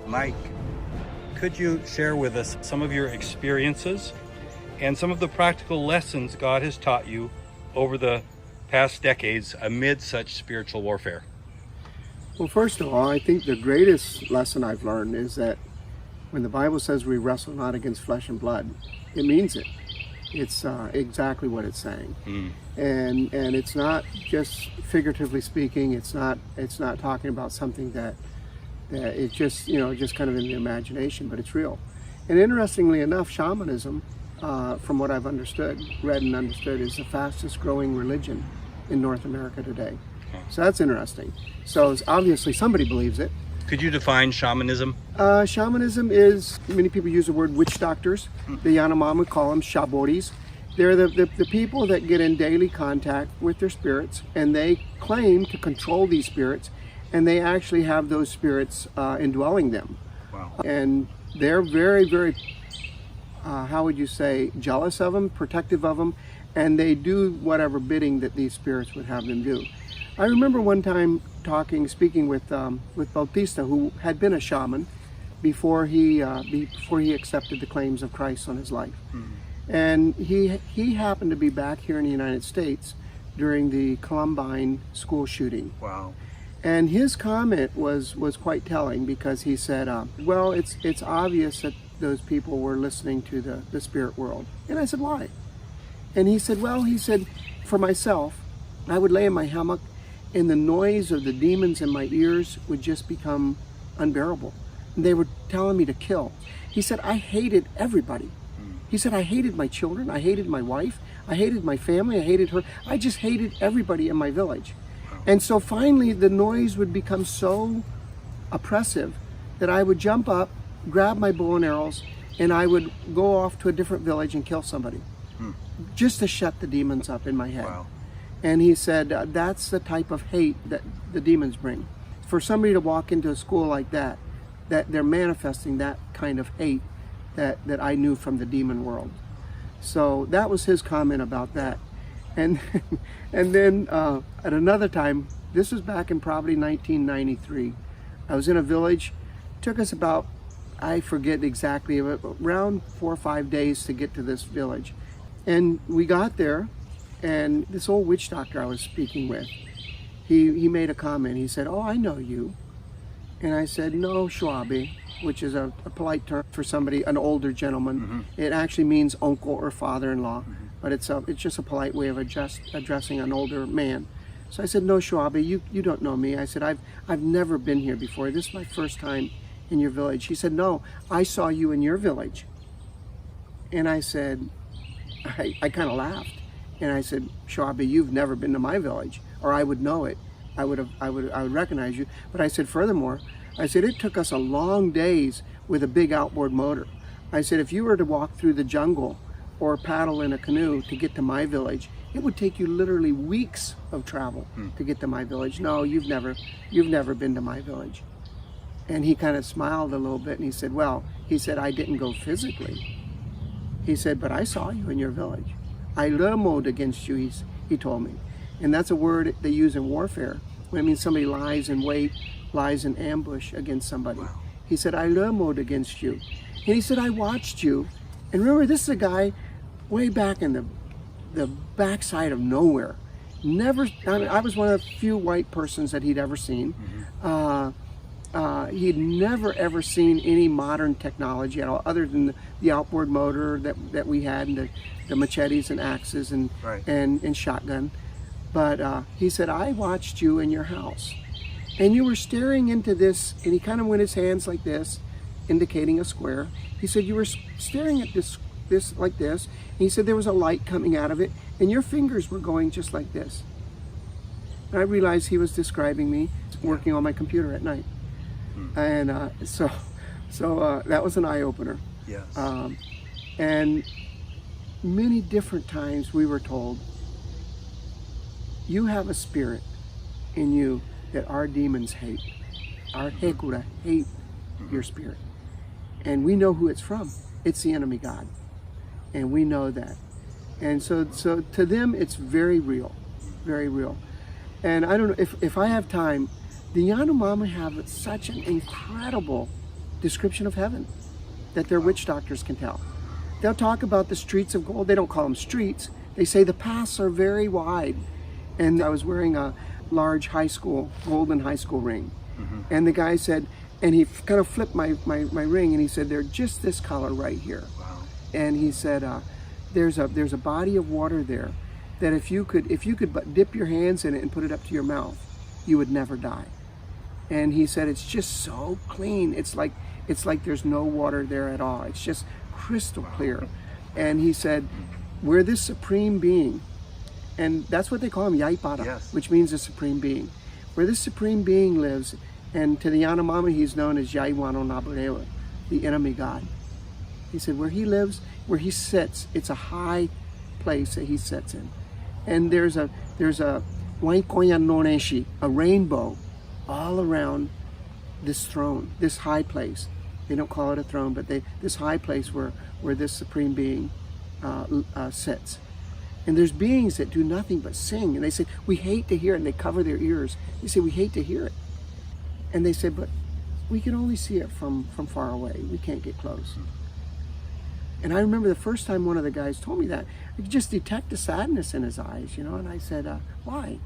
Mike, could you share with us some of your experiences and some of the practical lessons God has taught you over the past decades amid such spiritual warfare? Well, first of all, I think the greatest lesson I've learned is that when the Bible says we wrestle not against flesh and blood, it means it. It's exactly what it's saying. And it's not just figuratively speaking. It's not talking about something that it's just, just kind of in the imagination, but it's real. And interestingly enough, shamanism, from what I've read and understood, is the fastest growing religion in North America today. So that's interesting. So obviously somebody believes it. Could you define shamanism? Shamanism is, many people use the word witch doctors. The Yanomami call them shaboris. They're the people that get in daily contact with their spirits, and they claim to control these spirits, and they actually have those spirits indwelling them. Wow. And they're very, very, how would you say, jealous of them, protective of them, and they do whatever bidding that these spirits would have them do. I remember one time speaking with Bautista, who had been a shaman before he accepted the claims of Christ on his life. And he happened to be back here in the United States during the Columbine school shooting. Wow. And his comment was quite telling, because he said, well, it's obvious that those people were listening to the spirit world. And I said, why? And he said, well, for myself, I would lay in my hammock and the noise of the demons in my ears would just become unbearable. And they were telling me to kill. He said, I hated everybody. He said, I hated my children, I hated my wife, I hated my family, I hated her. I just hated everybody in my village. And so finally the noise would become so oppressive that I would jump up, grab my bow and arrows, and I would go off to a different village and kill somebody, just to shut the demons up in my head. Wow. And he said, that's the type of hate that the demons bring. For somebody to walk into a school like that they're manifesting that kind of hate that I knew from the demon world. So that was his comment about that. And and then at another time, this was back in probably 1993, I was in a village. It took us about, I forget exactly, around 4 or 5 days to get to this village. And we got there, and this old witch doctor I was speaking with, he made a comment. He said, oh, I know you. And I said, no, Schwabe, which is a polite term for somebody, an older gentleman. It actually means uncle or father-in-law, but it's just a polite way of addressing an older man. So I said, no, Schwabe, you don't know me. I said, I've never been here before. This is my first time in your village. He said, no, I saw you in your village. And I said, I kind of laughed. And I said, Schwabe, you've never been to my village, or I would know it. I would recognize you. But I said, furthermore, I said, it took us a long days with a big outboard motor. I said, if you were to walk through the jungle or paddle in a canoe to get to my village, it would take you literally weeks of travel to get to my village. No, you've never been to my village. And he kind of smiled a little bit, and he said, well, I didn't go physically. He said, but I saw you in your village. I lemoed against you, he told me. And that's a word they use in warfare, when it means somebody lies in wait, lies in ambush against somebody. Wow. He said, I lemoed against you. And he said, I watched you. And remember, this is a guy way back in the backside of nowhere. I was one of the few white persons that he'd ever seen. He'd never ever seen any modern technology at all, other than the outboard motor that we had, and the machetes and axes and shotgun. But he said, I watched you in your house, and you were staring into this, and he kind of went his hands like this, indicating a square. He said, you were staring at this like this, and he said there was a light coming out of it, and your fingers were going just like this. And I realized he was describing me working on my computer at night. And so that was an eye-opener. Yes. And many different times we were told, you have a spirit in you that our demons hate. Our hekura hate your spirit. And we know who it's from. It's the enemy God. And we know that. And so to them, it's very real. Very real. And I don't know, if I have time, the Yanomami have such an incredible description of heaven that their witch doctors can tell. They'll talk about the streets of gold. They don't call them streets. They say the paths are very wide. And I was wearing a large golden high school ring. And the guy said, and he kind of flipped my ring, and he said, they're just this color right here. Wow. And he said, there's a body of water there that if you could but dip your hands in it and put it up to your mouth, you would never die. And he said, it's just so clean. It's like there's no water there at all. It's just crystal clear. And he said, we're this supreme being. And that's what they call him, Yaipara, yes. which means the supreme being. Where this supreme being lives, and to the Yanomami, he's known as Yaiwano Naburewa, the enemy God. He said, where he lives, where he sits, it's a high place that he sits in. And there's a Waikoya Noneshi, a rainbow, all around this throne, this high place. They don't call it a throne, but this high place where this supreme being sits. And there's beings that do nothing but sing. And they say, we hate to hear it. And they cover their ears. They say, we hate to hear it. And they say, but we can only see it from far away. We can't get close. And I remember the first time one of the guys told me that, I could just detect the sadness in his eyes, you know. And I said, why?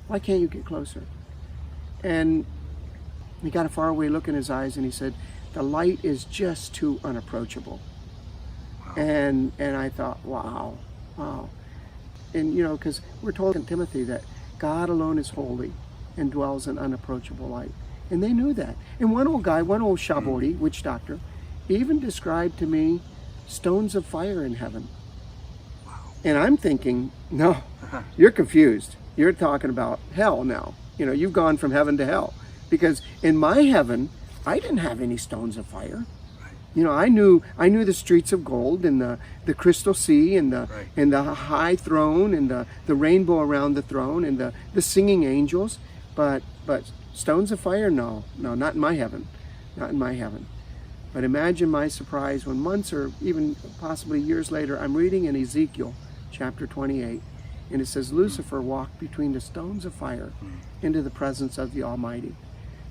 Why can't you get closer? And he got a faraway look in his eyes, and he said, the light is just too unapproachable. Wow. And I thought, wow. And you know, because we're told in Timothy that God alone is holy and dwells in unapproachable light. And they knew that. And one old Shabori, witch doctor, even described to me stones of fire in heaven. Wow. And I'm thinking, no, you're confused. You're talking about hell now. You know, you've gone from heaven to hell. Because in my heaven, I didn't have any stones of fire. You know, I knew the streets of gold and the crystal sea and the high throne and the rainbow around the throne and the singing angels, but stones of fire, no, not in my heaven, not in my heaven. But imagine my surprise when months or even possibly years later, I'm reading in Ezekiel chapter 28, and it says Lucifer walked between the stones of fire into the presence of the Almighty.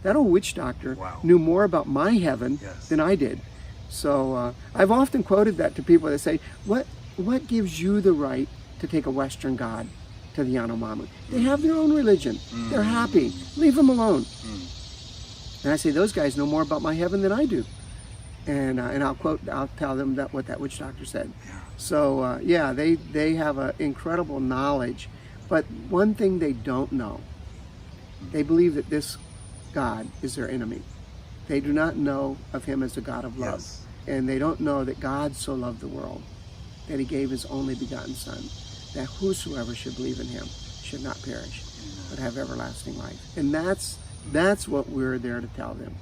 That old witch doctor knew more about my heaven than I did. So I've often quoted that to people that say, what gives you the right to take a Western god to the Yanomami? They have their own religion. They're happy. Leave them alone. And I say, those guys know more about my heaven than I do. And I'll tell them what that witch doctor said. So yeah, they have an incredible knowledge. But one thing they don't know, they believe that this God is their enemy. They do not know of him as a God of love. Yes. And they don't know that God so loved the world that he gave his only begotten Son, that whosoever should believe in him should not perish, but have everlasting life. And that's what we're there to tell them.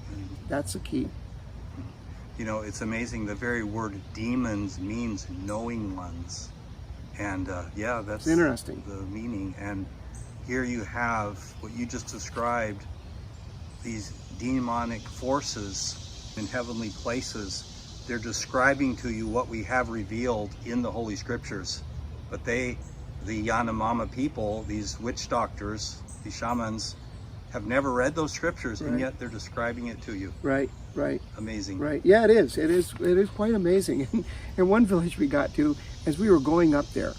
That's the key. You know, it's amazing. The very word demons means knowing ones. And yeah, that's interesting, the meaning. And here you have what you just described, these demonic forces in heavenly places. They're describing to you what we have revealed in the Holy Scriptures. But the Yanomami people, these witch doctors, these shamans, have never read those scriptures, and yet they're describing it to you. Right. Amazing. Right. Yeah, it is. It is quite amazing. And one village we got to, as we were going up there,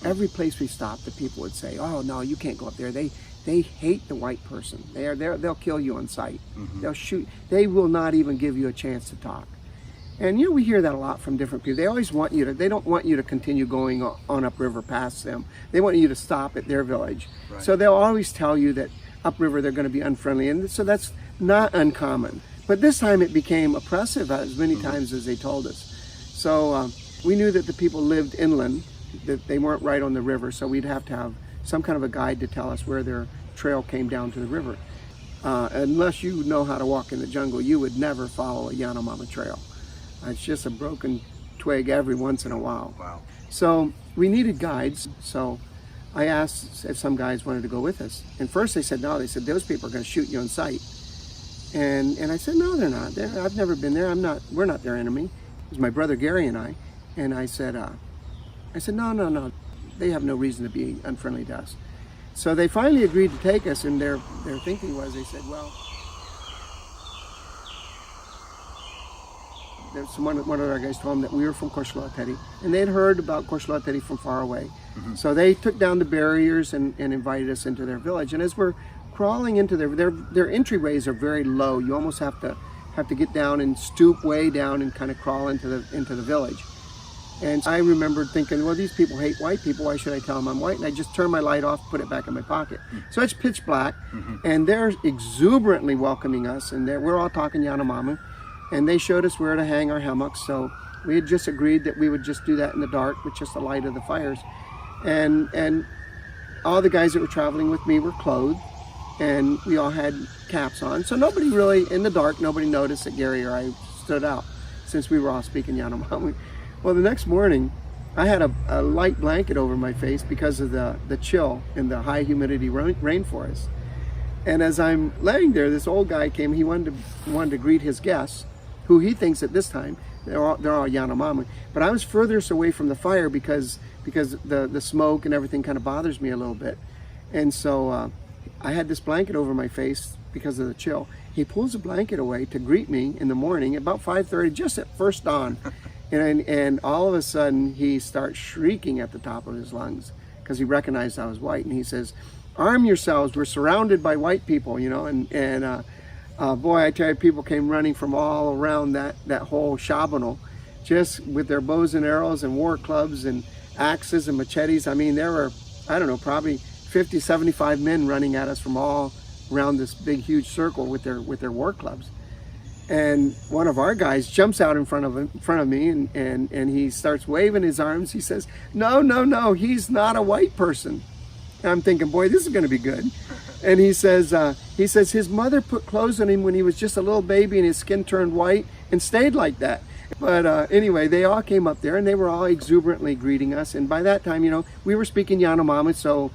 every place we stopped, the people would say, "Oh no, you can't go up there. They hate the white person. They'll kill you on sight. They'll shoot. They will not even give you a chance to talk." And you know, we hear that a lot from different people. They always want you to, they don't want you to continue going on upriver past them. They want you to stop at their village. Right. So they'll always tell you that upriver they're going to be unfriendly. And so that's not uncommon. But this time it became oppressive as many times as they told us. So we knew that the people lived inland, that they weren't right on the river. So we'd have to have some kind of a guide to tell us where their trail came down to the river. Unless you know how to walk in the jungle, you would never follow a Yanomama trail. It's just a broken twig every once in a while. Wow. So we needed guides. So I asked if some guys wanted to go with us. And first they said no. They said those people are going to shoot you on sight. And I said no, they're not. I've never been there. We're not their enemy. It was my brother Gary and I. And I said no. They have no reason to be unfriendly to us. So they finally agreed to take us, and their thinking was, they said, well, one of our guys told them that we were from Koshloateri, and they had heard about Koshloateri from far away. Mm-hmm. So they took down the barriers and invited us into their village. And as we're crawling into their entryways are very low. You almost have to get down and stoop way down and kind of crawl into the village. And I remembered thinking, well, these people hate white people. Why should I tell them I'm white? And I just turned my light off, put it back in my pocket. So it's pitch black, and they're exuberantly welcoming us, and we're all talking Yanomami, and they showed us where to hang our hammocks. So we had just agreed that we would just do that in the dark with just the light of the fires. And all the guys that were traveling with me were clothed, and we all had caps on. So nobody really, in the dark, nobody noticed that Gary or I stood out, since we were all speaking Yanomami. Well, the next morning, I had a light blanket over my face because of the chill in the high humidity rainforest. And as I'm laying there, this old guy came. He wanted to greet his guests, who he thinks at this time they're all Yanomami. But I was furthest away from the fire because the smoke and everything kind of bothers me a little bit. And so I had this blanket over my face because of the chill. He pulls the blanket away to greet me in the morning about 5:30, just at first dawn. And all of a sudden, he starts shrieking at the top of his lungs because he recognized I was white. And he says, "Arm yourselves, we're surrounded by white people," you know. And boy, I tell you, people came running from all around that whole Shabano, just with their bows and arrows and war clubs and axes and machetes. I mean, there were, I don't know, probably 50, 75 men running at us from all around this big, huge circle with their war clubs. And one of our guys jumps out in front of me and he starts waving his arms. He says, no, he's not a white person. And I'm thinking, boy, this is going to be good. And he says his mother put clothes on him when he was just a little baby and his skin turned white and stayed like that. But anyway, they all came up there and they were all exuberantly greeting us. And by that time, you know, we were speaking Yanomami, so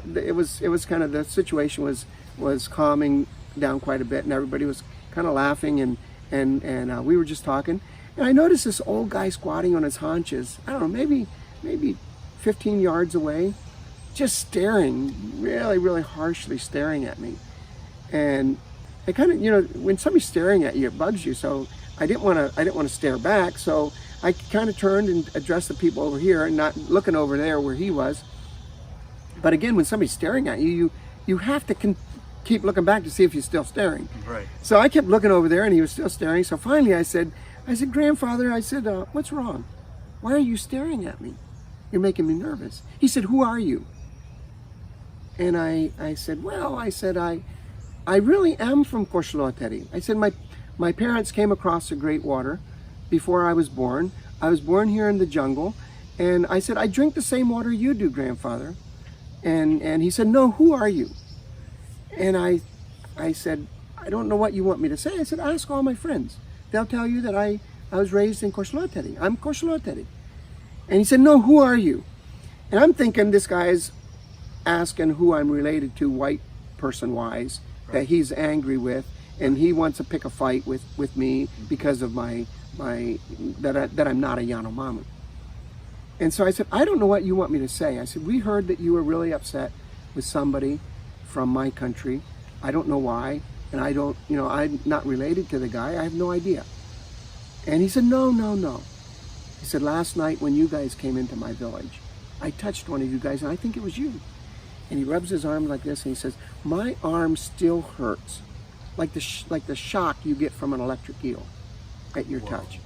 it was kind of, the situation was calming down quite a bit, and everybody was kind of laughing, and we were just talking. And I noticed this old guy squatting on his haunches, I don't know, maybe 15 yards away, just staring, really, really harshly staring at me. And I kind of, you know, when somebody's staring at you, it bugs you. So I didn't want to stare back. So I kind of turned and addressed the people over here, and not looking over there where he was. But again, when somebody's staring at you, you have to keep looking back to see if he's still staring. Right. So I kept looking over there, and he was still staring. So finally I said, "Grandfather," I said, "what's wrong? Why are you staring at me? You're making me nervous." He said, "Who are you?" And I said, "Well," I said, I really am from Koshloateri. I said, my parents came across the Great Water before I was born. I was born here in the jungle. And I said, "I drink the same water you do, Grandfather." And he said, "No, who are you?" And I said, "I don't know what you want me to say." I said, "Ask all my friends. They'll tell you that I was raised in Koshloateri. I'm Koshloateri." And he said, "No, who are you?" And I'm thinking this guy's asking who I'm related to, white person-wise, that he's angry with, and he wants to pick a fight with me because of that I'm not a Yanomami. And so I said, "I don't know what you want me to say." I said, "We heard that you were really upset with somebody from my country. I don't know why, and I don't, you know, I'm not related to the guy. I have no idea." And he said, No. He said, "Last night when you guys came into my village, I touched one of you guys, and I think it was you." And he rubs his arm like this, and he says, "My arm still hurts, like the shock you get from an electric eel at your touch."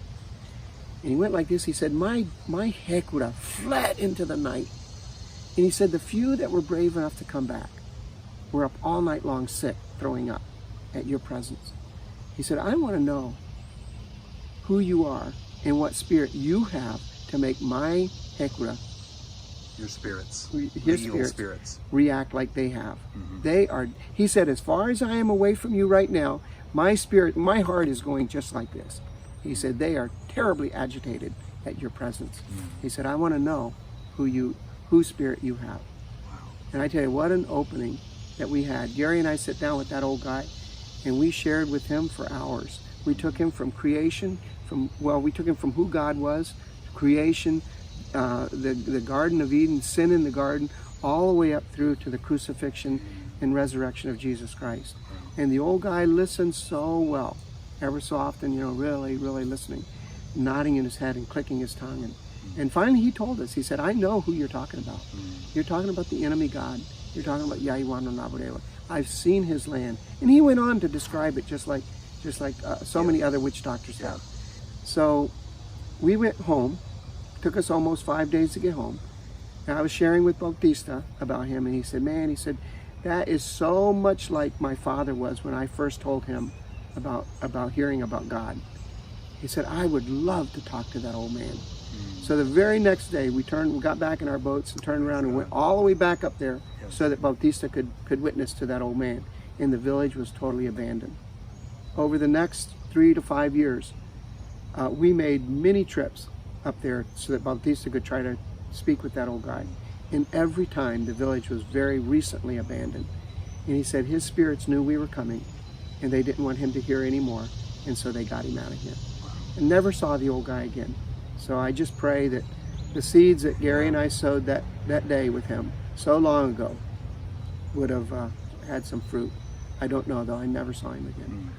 And he went like this. He said, my hekura fled into the night. And he said, the few that were brave enough to come back were up all night long sick, throwing up at your presence. He said, "I want to know who you are and what spirit you have to make my hekura Your spirits. His evil spirits react like they have. They are, he said, as far as I am away from you right now, my spirit, my heart is going just like this. He said, they are terribly agitated at your presence. He said, I want to know whose spirit you have. And I tell you, what an opening that we had. Gary and I sit down with that old guy, and we shared with him for hours. We took him from creation, we took him from who God was, creation, the Garden of Eden, sin in the garden, all the way up through to the crucifixion and resurrection of Jesus Christ. And the old guy listened so well, ever so often, really, really listening, nodding in his head and clicking his tongue. And finally he told us, he said, I know who you're talking about. You're talking about the enemy God. You're talking about Yahiwah Nabudewa. I've seen his land. And he went on to describe it just like so many other witch doctors have. So we went home. Took us almost 5 days to get home. And I was sharing with Bautista about him, and he said, man, that is so much like my father was when I first told him about hearing about God. He said, I would love to talk to that old man. So the very next day, we got back in our boats and turned around and went all the way back up there so that Bautista could witness to that old man. And the village was totally abandoned. Over the next 3 to 5 years, we made many trips up there so that Bautista could try to speak with that old guy. And every time the village was very recently abandoned. And he said his spirits knew we were coming and they didn't want him to hear anymore, and so they got him out of here. And never saw the old guy again. So I just pray that the seeds that Gary and I sowed that day with him so long ago would have had some fruit. I don't know though, I never saw him again.